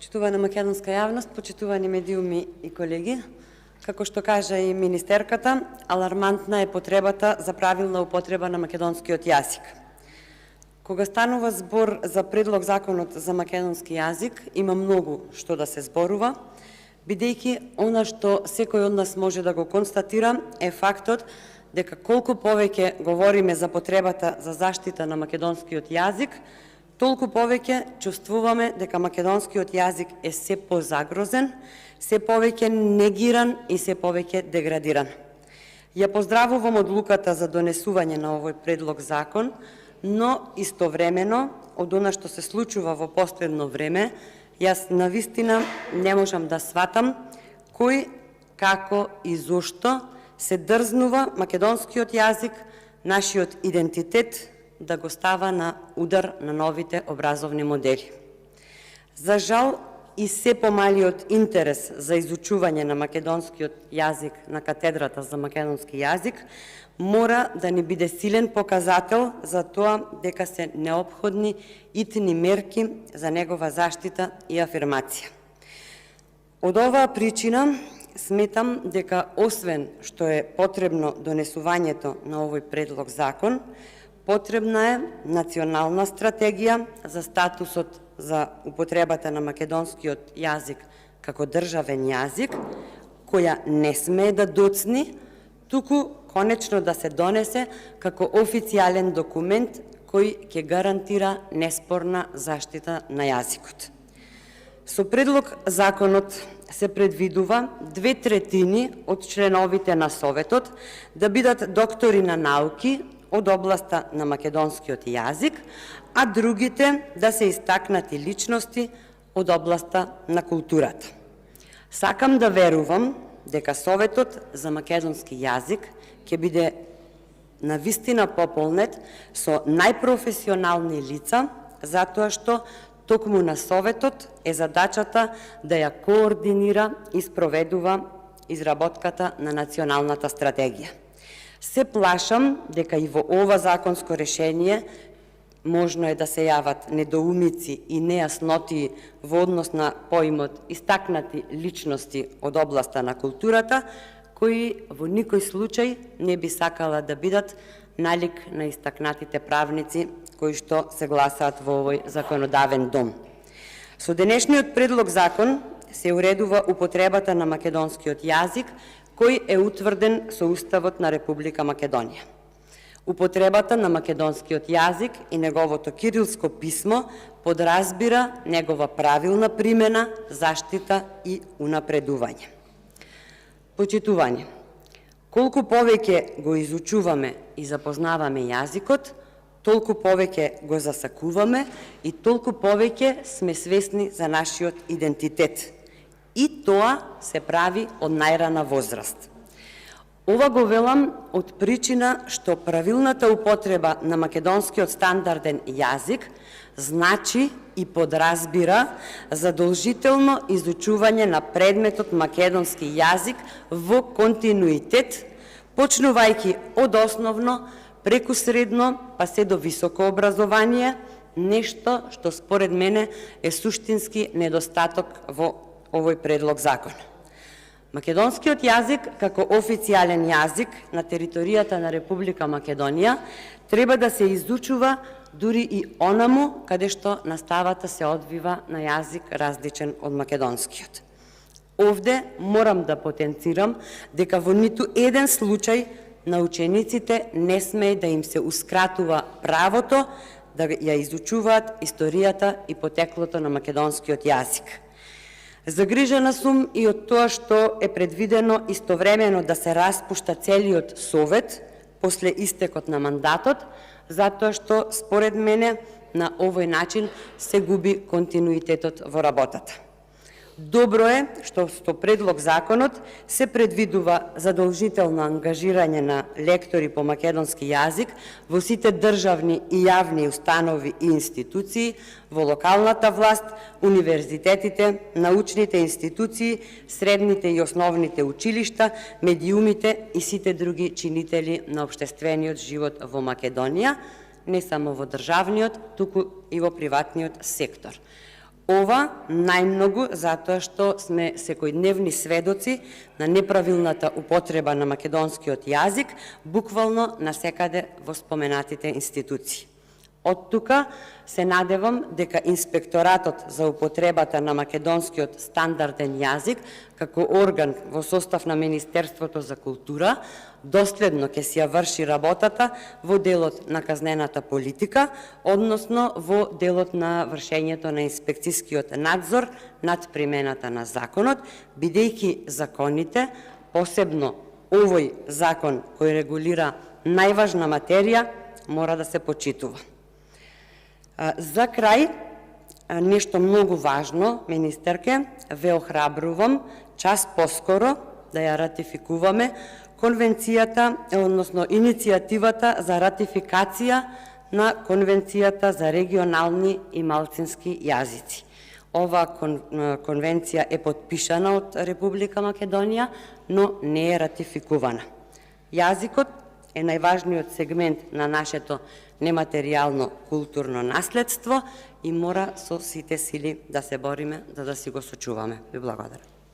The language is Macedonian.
Почитувана македонска јавност, почитувани медиуми и колеги, како што кажа и министерката, алармантна е потребата за правилна употреба на македонскиот јазик. Кога станува збор за предлог законот за македонски јазик, има многу што да се зборува, бидејќи она што секој од нас може да го констатира е фактот дека колку повеќе говориме за потребата за заштита на македонскиот јазик, толку повеќе чувствуваме дека македонскиот јазик е се позагрозен, се повеќе негиран и се повеќе деградиран. Ја поздравувам одлуката за донесување на овој предлог закон, но истовремено од она што се случува во последно време, јас навистина не можам да сватам кој, како и зошто се дрзнува македонскиот јазик, нашиот идентитет, да го става на удар на новите образовни модели. За жал, и се помалиот интерес за изучување на македонскиот јазик на катедрата за македонски јазик мора да ни биде силен показател за тоа дека се неопходни итни мерки за негова заштита и афирмација. Од оваа причина сметам дека освен што е потребно донесувањето на овој предлог закон, потребна е национална стратегија за статусот за употребата на македонскиот јазик како државен јазик, која не смее да доцни, туку конечно да се донесе како официјален документ кој ќе гарантира неспорна заштита на јазикот. Со предлог законот се предвидува 2/3 од членовите на Советот да бидат доктори на науки од областа на македонскиот јазик, а другите да се истакнати личности од областа на културата. Сакам да верувам дека Советот за македонски јазик ќе биде навистина пополнет со најпрофесионални лица, затоа што токму на Советот е задачата да ја координира и спроведува изработката на националната стратегија. Се плашам дека и во ова законско решение можно е да се јават недоумици и нејасноти во однос на поимот истакнати личности од областа на културата, кои во никој случај не би сакала да бидат налик на истакнатите правници кои што се гласаат во овој законодавен дом. Со денешниот предлог закон се уредува употребата на македонскиот јазик, кој е утврден со Уставот на Република Македонија. Употребата на македонскиот јазик и неговото кирилско писмо подразбира негова правилна примена, заштита и унапредување. Почитување, колку повеќе го изучуваме и запознаваме јазикот, толку повеќе го засакуваме и толку повеќе сме свесни за нашиот идентитет. И тоа се прави од најрана возраст. Ова го велам од причина што правилната употреба на македонскиот стандарден јазик значи и подразбира задолжително изучување на предметот македонски јазик во континуитет, почнувајќи од основно, преку средно, па се до високо образование, нешто што според мене е суштински недостаток во овој предлог закон. Македонскиот јазик, како официјален јазик на територијата на Република Македонија, треба да се изучува дури и онаму каде што наставата се одвива на јазик различен од македонскиот. Овде морам да потенцирам дека во ниту еден случај на учениците не смее да им сеускратува правото да ја изучуваат историјата и потеклото на македонскиот јазик. Загрижена сум и од тоа што е предвидено истовремено да се распушта целиот Совет после истекот на мандатот, затоа што според мене на овој начин се губи континуитетот во работата. Добро е што со предлог законот се предвидува задолжително ангажирање на лектори по македонски јазик во сите државни и јавни установи и институции, во локалната власт, универзитетите, научните институции, средните и основните училишта, медиумите и сите други чинители на општествениот живот во Македонија, не само во државниот, туку и во приватниот сектор. Ова најмногу затоа што сме секојдневни сведоци на неправилната употреба на македонскиот јазик, буквално насекаде во споменатите институции. Од тука се надевам дека Инспекторатот за употребата на македонскиот стандарден јазик, како орган во состав на Министерството за култура, доследно ќе си ја врши работата во делот на казнената политика, односно во делот на вршењето на инспекцискиот надзор над примената на законот, бидејќи законите, посебно овој закон кој регулира најважна материја, мора да се почитува. За крај, нешто многу важно, министерке, ве охрабрувам час поскоро да ја ратификуваме конвенцијата, односно иницијативата за ратификација на Конвенцијата за регионални и малцински јазици. Ова конвенција е потпишана од Република Македонија, но не е ратификувана. Јазикот е најважниот сегмент на нашето нематеријално културно наследство и мора со сите сили да се бориме за да си го сочуваме. Ви благодарам.